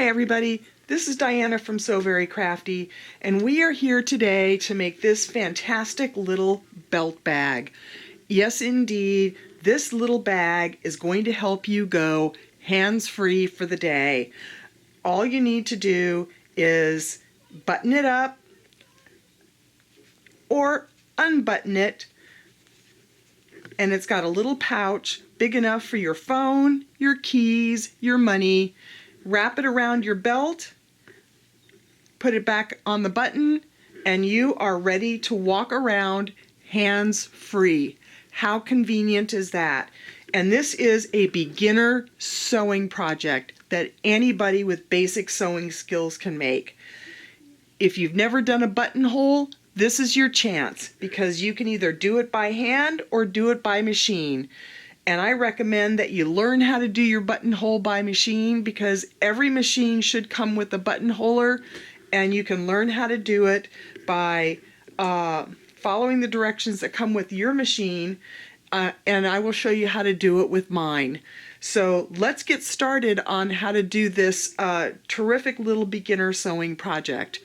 everybody, this is Diana from So Very Crafty, and we are here today to make this fantastic little belt bag. Yes indeed, this little bag is going to help you go hands-free for the day. All you need to do is button it up or unbutton it, and it's got a little pouch big enough for your phone, your keys, your money. Wrap it around your belt, put it back on the button, and you are ready to walk around hands-free. How convenient is that? And this is a beginner sewing project that anybody with basic sewing skills can make. If you've never done a buttonhole, this is your chance, because you can either do it by hand or do it by machine. And I recommend that you learn how to do your buttonhole by machine, because every machine should come with a buttonholer, and you can learn how to do it by following the directions that come with your machine, and I will show you how to do it with mine. So let's get started on how to do this terrific little beginner sewing project.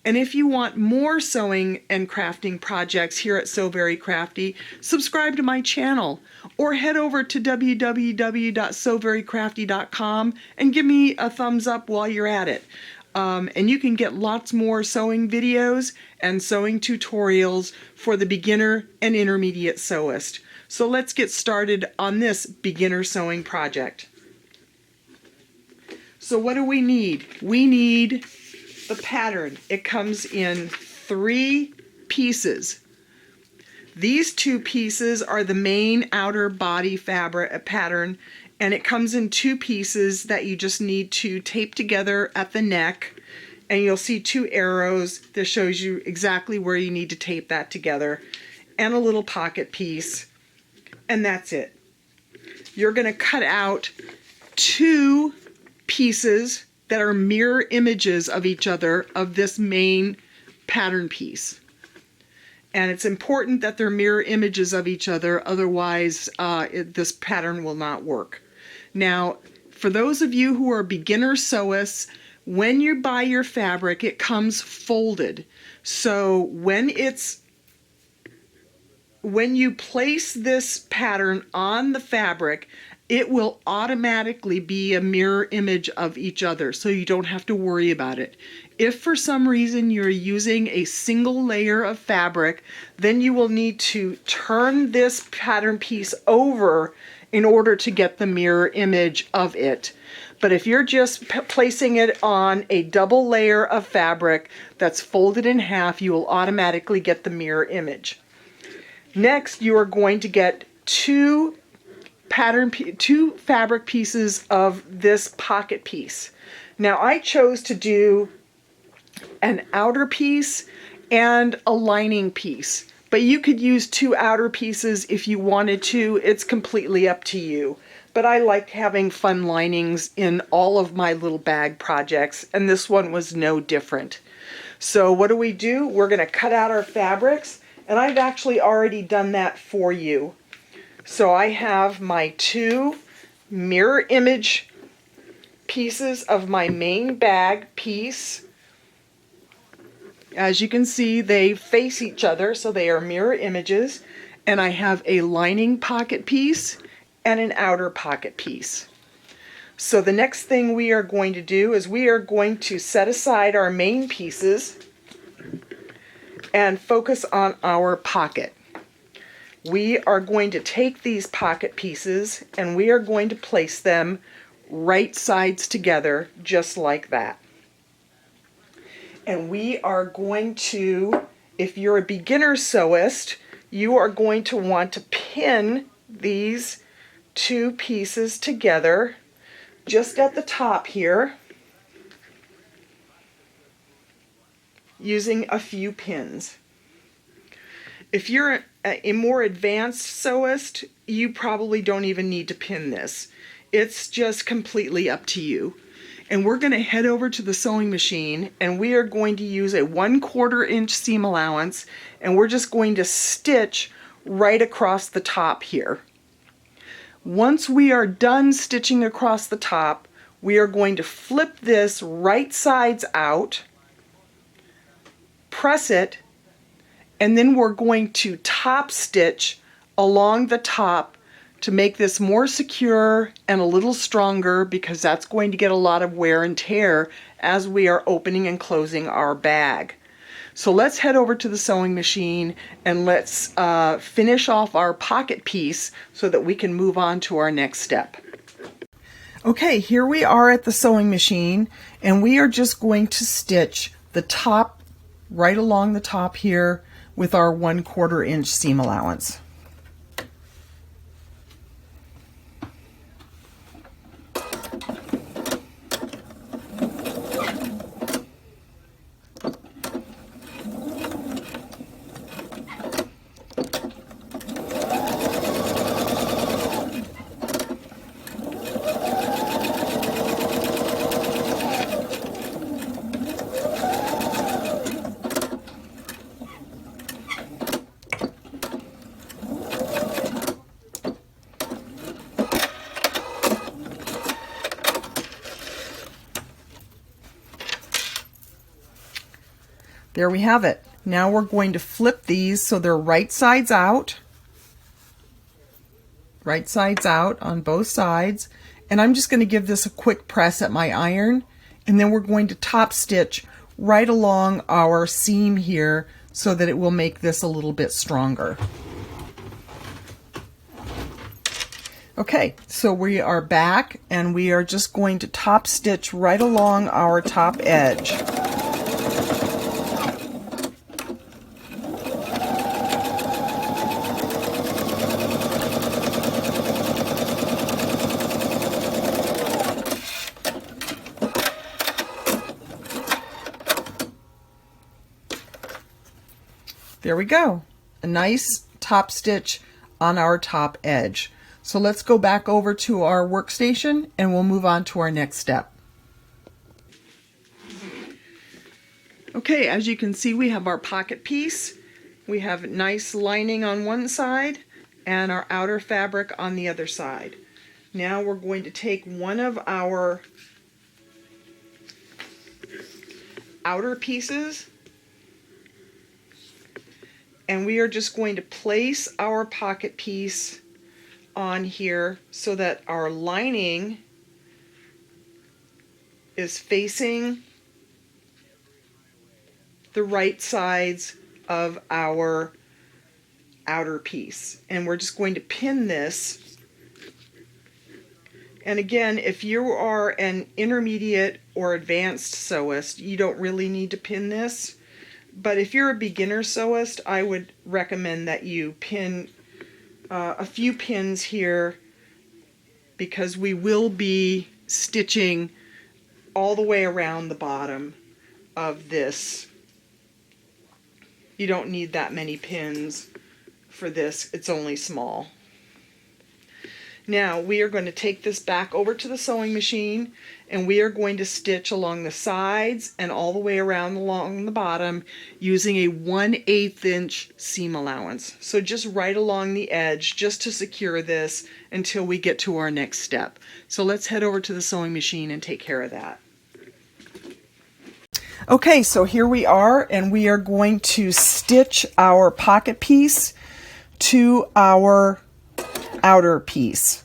And if you want more sewing and crafting projects here at So Very Crafty, subscribe to my channel or head over to www.soverycrafty.com and give me a thumbs up while you're at it. And you can get lots more sewing videos and sewing tutorials for the beginner and intermediate sewist. So let's get started on this beginner sewing project. So what do we need? We need the pattern. It comes in 3 pieces. These 2 pieces are the main outer body fabric pattern, and it comes in 2 pieces that you just need to tape together at the neck, and you'll see 2 arrows that shows you exactly where you need to tape that together, and a little pocket piece, and that's it. You're going to cut out 2 pieces that are mirror images of each other of this main pattern piece. And it's important that they're mirror images of each other, otherwise this pattern will not work. Now, for those of you who are beginner sewists, when you buy your fabric, it comes folded. So when you place this pattern on the fabric, it will automatically be a mirror image of each other, so you don't have to worry about it. If for some reason you're using a single layer of fabric, then you will need to turn this pattern piece over in order to get the mirror image of it. But if you're just placing it on a double layer of fabric that's folded in half, you will automatically get the mirror image. Next, you are going to get 2 fabric pieces of this pocket piece. Now I chose to do an outer piece and a lining piece, but you could use 2 outer pieces if you wanted to. It's completely up to you. But I like having fun linings in all of my little bag projects, and this one was no different. So what do? We're going to cut out our fabrics, and I've actually already done that for you. So I have my 2 mirror image pieces of my main bag piece. As you can see, they face each other, so they are mirror images. And I have a lining pocket piece and an outer pocket piece. So the next thing we are going to do is we are going to set aside our main pieces and focus on our pocket. We are going to take these pocket pieces and we are going to place them right sides together, just like that. And we are going to, if you're a beginner sewist, you are going to want to pin these 2 pieces together just at the top here, using a few pins. If you're a more advanced sewist, you probably don't even need to pin this. It's just completely up to you. And we're going to head over to the sewing machine, and we are going to use a 1/4 inch seam allowance, and we're just going to stitch right across the top here. Once we are done stitching across the top, we are going to flip this right sides out, press it, and then we're going to top stitch along the top to make this more secure and a little stronger, because that's going to get a lot of wear and tear as we are opening and closing our bag. So let's head over to the sewing machine and let's finish off our pocket piece so that we can move on to our next step. Okay, here we are at the sewing machine, and we are just going to stitch the top right along the top here with our 1/4 inch seam allowance. There we have it. Now we're going to flip these so they're right sides out on both sides. And I'm just going to give this a quick press at my iron, and then we're going to top stitch right along our seam here so that it will make this a little bit stronger. Okay, so we are back, and we are just going to top stitch right along our top edge. There we go, a nice top stitch on our top edge. So let's go back over to our workstation and we'll move on to our next step. Okay, as you can see, we have our pocket piece. We have nice lining on one side and our outer fabric on the other side. Now we're going to take one of our outer pieces, and we are just going to place our pocket piece on here so that our lining is facing the right sides of our outer piece. And we're just going to pin this. And again, if you are an intermediate or advanced sewist, you don't really need to pin this. But if you're a beginner sewist, I would recommend that you pin a few pins here, because we will be stitching all the way around the bottom of this. You don't need that many pins for this, it's only small. Now we are going to take this back over to the sewing machine, and we are going to stitch along the sides and all the way around along the bottom using a 1/8 inch seam allowance. So just right along the edge, just to secure this until we get to our next step. So let's head over to the sewing machine and take care of that. Okay, so here we are, and we are going to stitch our pocket piece to our outer piece.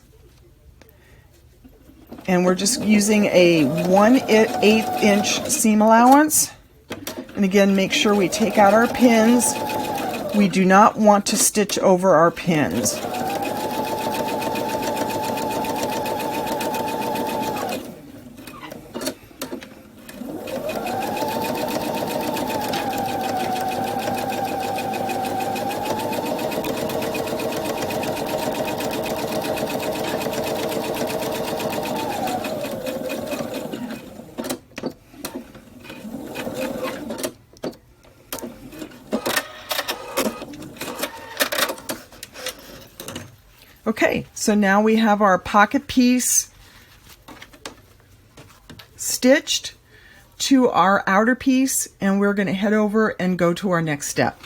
And we're just using a 1/8 inch seam allowance. And again, make sure we take out our pins. We do not want to stitch over our pins. Okay, so now we have our pocket piece stitched to our outer piece, and we're going to head over and go to our next step.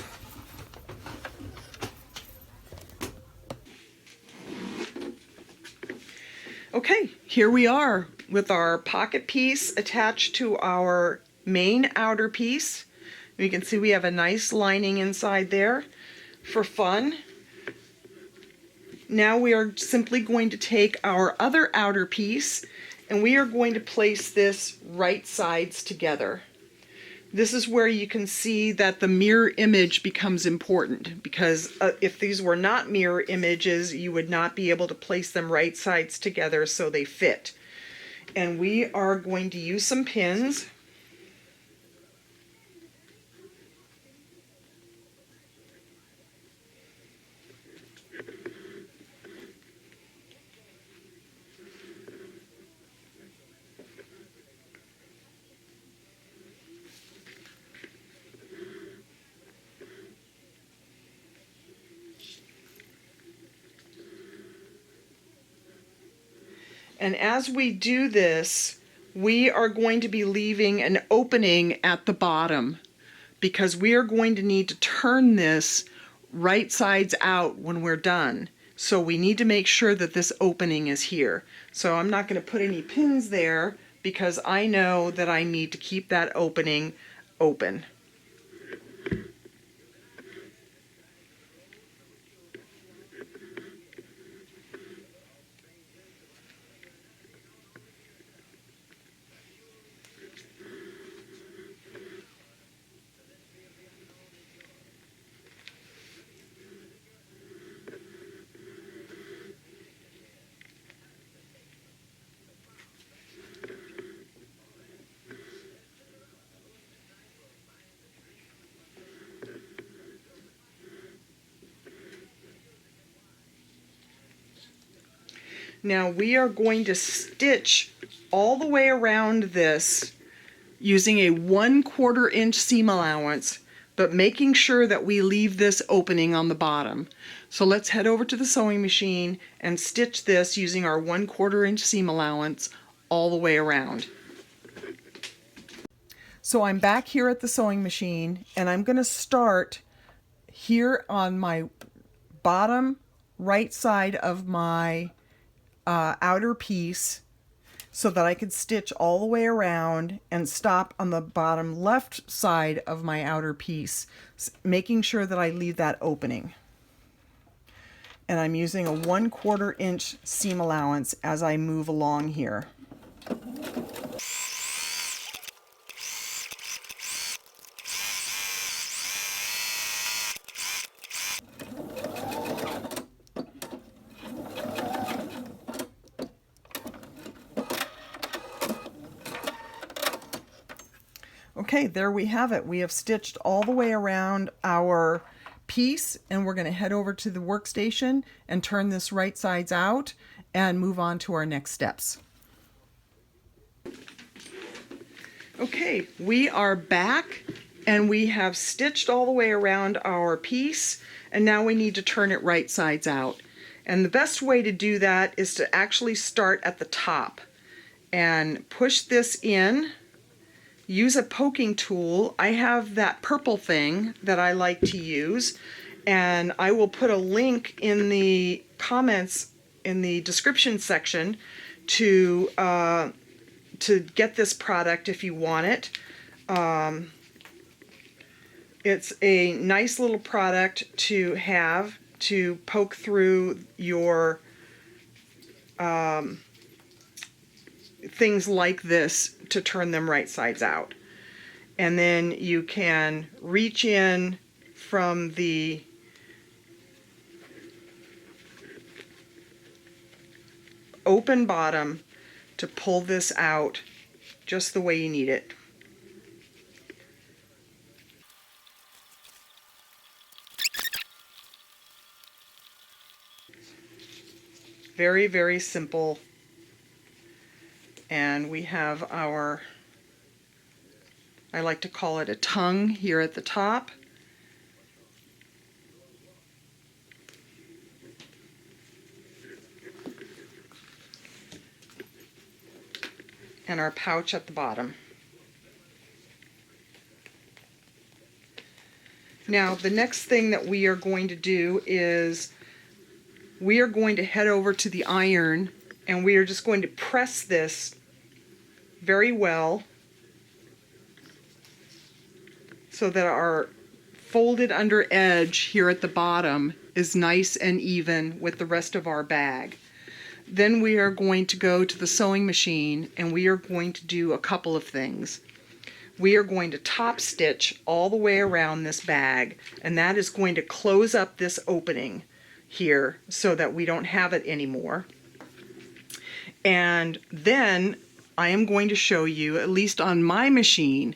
Okay, here we are. with our pocket piece attached to our main outer piece. You can see we have a nice lining inside there for fun. Now we are simply going to take our other outer piece and we are going to place this right sides together. This is where you can see that the mirror image becomes important, because if these were not mirror images, you would not be able to place them right sides together so they fit. And we are going to use some pins. And as we do this, we are going to be leaving an opening at the bottom, because we are going to need to turn this right sides out when we're done. So we need to make sure that this opening is here. So I'm not going to put any pins there because I know that I need to keep that opening open. Now we are going to stitch all the way around this using a 1/4 inch seam allowance, but making sure that we leave this opening on the bottom. So let's head over to the sewing machine and stitch this using our 1/4 inch seam allowance all the way around. So I'm back here at the sewing machine and I'm going to start here on my bottom right side of my outer piece, so that I could stitch all the way around and stop on the bottom left side of my outer piece, making sure that I leave that opening. And I'm using a 1/4 inch seam allowance as I move along here. Okay, there we have it. We have stitched all the way around our piece, and we're going to head over to the workstation and turn this right sides out and move on to our next steps. Okay, we are back and we have stitched all the way around our piece, and now we need to turn it right sides out. And the best way to do that is to actually start at the top and push this in. Use a poking tool. I have that purple thing that I like to use, and I will put a link in the comments in the description section to get this product if you want it. It's a nice little product to have to poke through your things like this to turn them right sides out. And then you can reach in from the open bottom to pull this out just the way you need it. Very, very simple. And we have our, I like to call it a tongue here at the top. And our pouch at the bottom. Now the next thing that we are going to do is we are going to head over to the iron, and we are just going to press this very well so that our folded under edge here at the bottom is nice and even with the rest of our bag. Then we are going to go to the sewing machine and we are going to do a couple of things. We are going to top stitch all the way around this bag, and that is going to close up this opening here so that we don't have it anymore. And then I am going to show you, at least on my machine,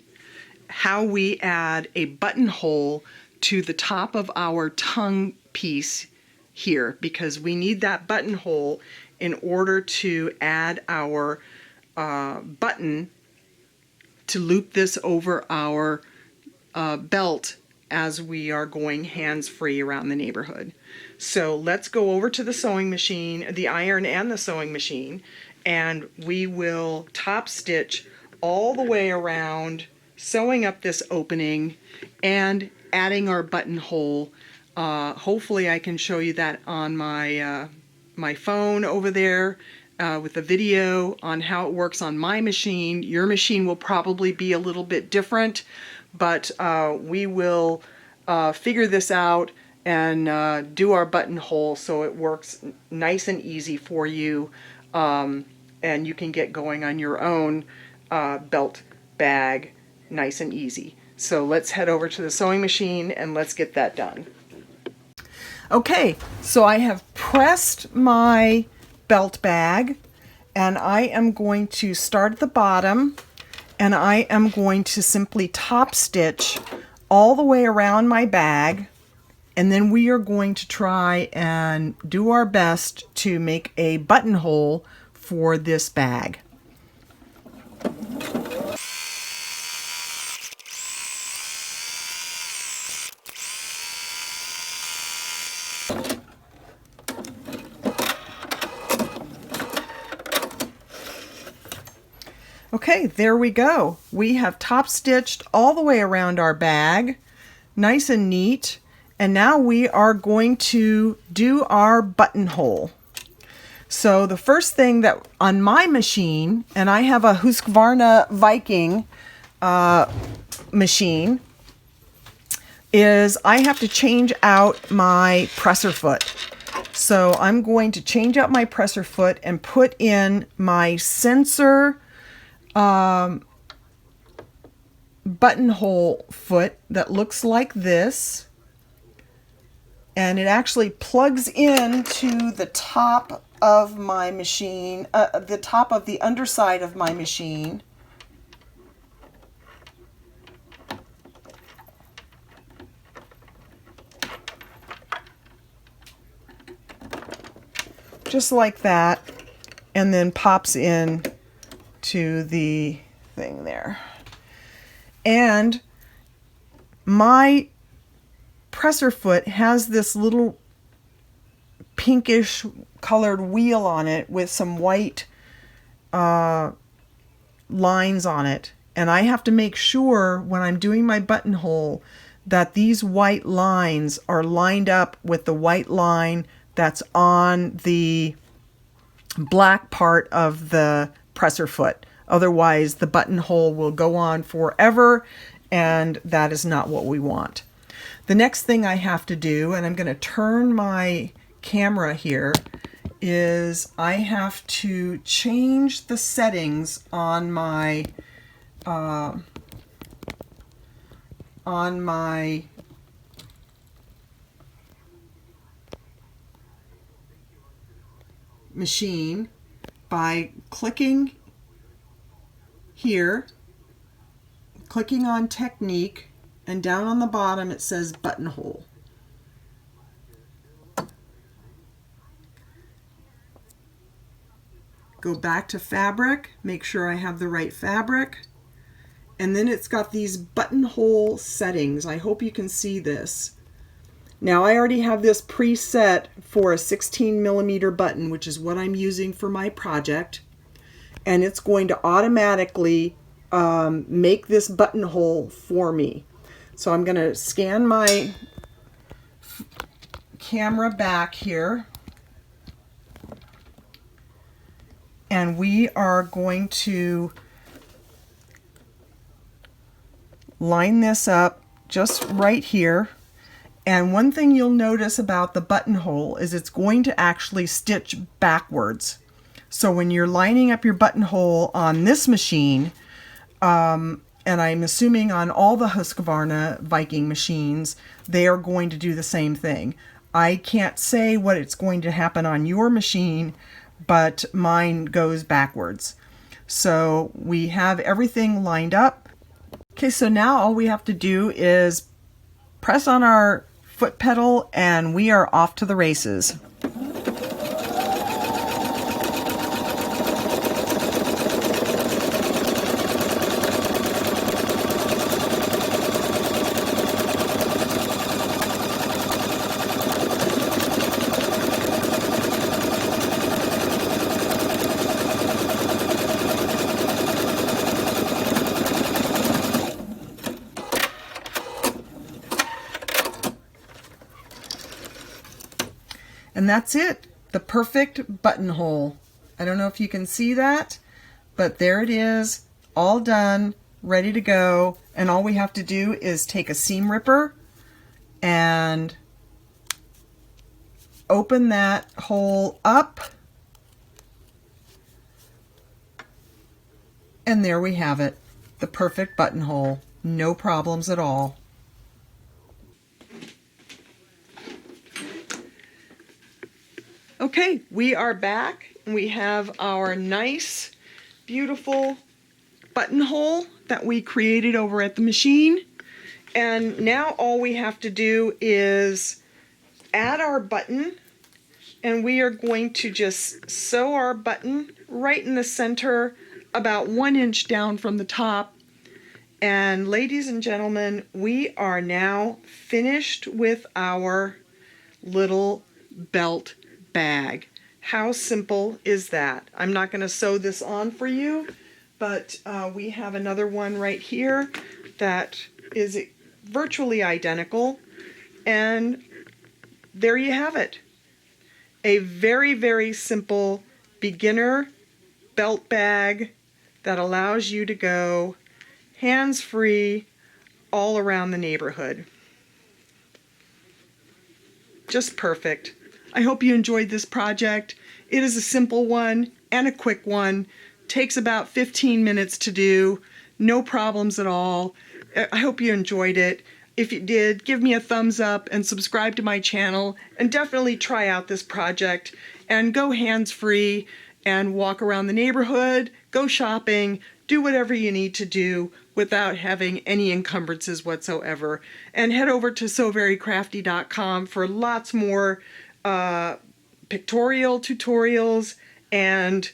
how we add a buttonhole to the top of our tongue piece here, because we need that buttonhole in order to add our button to loop this over our belt as we are going hands-free around the neighborhood. So let's go over to the sewing machine, the iron and the sewing machine, and we will top stitch all the way around, sewing up this opening and adding our buttonhole. Hopefully I can show you that on my my phone over there with a video on how it works on my machine. Your machine will probably be a little bit different, but we will figure this out and do our buttonhole so it works nice and easy for you, and you can get going on your own belt bag nice and easy. So let's head over to the sewing machine and let's get that done. Okay, so I have pressed my belt bag and I am going to start at the bottom and I am going to simply top stitch all the way around my bag, and then we are going to try and do our best to make a buttonhole for this bag. Okay, there we go. We have top stitched all the way around our bag, nice and neat. And now we are going to do our buttonhole. So the first thing that on my machine, and I have a Husqvarna Viking machine, is I have to change out my presser foot. So I'm going to change out my presser foot and put in my sensor buttonhole foot that looks like this, and it actually plugs into the top of my machine, the top of the underside of my machine. Just like that, and then pops in to the thing there. And my presser foot has this little pinkish colored wheel on it with some white lines on it, and I have to make sure when I'm doing my buttonhole that these white lines are lined up with the white line that's on the black part of the presser foot. Otherwise, the buttonhole will go on forever, and that is not what we want. The next thing I have to do, and I'm going to turn my camera here, is I have to change the settings on my machine by clicking here, clicking on Technique, and down on the bottom it says Buttonhole. Go back to Fabric, make sure I have the right fabric, and then it's got these buttonhole settings. I hope you can see this. Now I already have this preset for a 16mm button, which is what I'm using for my project, and it's going to automatically make this buttonhole for me. So I'm going to scan my camera back here, and we are going to line this up just right here. And one thing you'll notice about the buttonhole is it's going to actually stitch backwards. So when you're lining up your buttonhole on this machine, and I'm assuming on all the Husqvarna Viking machines, they are going to do the same thing. I can't say what it's going to happen on your machine, but mine goes backwards. So we have everything lined up. Okay, so now all we have to do is press on our foot pedal and we are off to the races. And that's it, the perfect buttonhole. I don't know if you can see that, but there it is, all done, ready to go. And all we have to do is take a seam ripper and open that hole up. And there we have it, the perfect buttonhole. No problems at all. Okay, we are back and we have our nice, beautiful buttonhole that we created over at the machine. And now all we have to do is add our button, and we are going to just sew our button right in the center, about 1 inch down from the top. And ladies and gentlemen, we are now finished with our little belt bag. How simple is that? I'm not going to sew this on for you, but we have another one right here that is virtually identical, and there you have it. A very, very simple beginner belt bag that allows you to go hands-free all around the neighborhood. Just perfect. I hope you enjoyed this project. It is a simple one and a quick one. Takes about 15 minutes to do. No problems at all. I hope you enjoyed it. If you did, give me a thumbs up and subscribe to my channel, and definitely try out this project and go hands-free and walk around the neighborhood, go shopping, do whatever you need to do without having any encumbrances whatsoever. And head over to SewVeryCrafty.com for lots more pictorial tutorials, and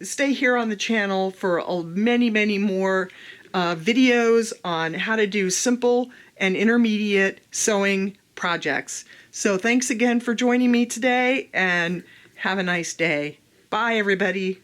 stay here on the channel for many, many more videos on how to do simple and intermediate sewing projects. So thanks again for joining me today, and have a nice day. Bye, everybody.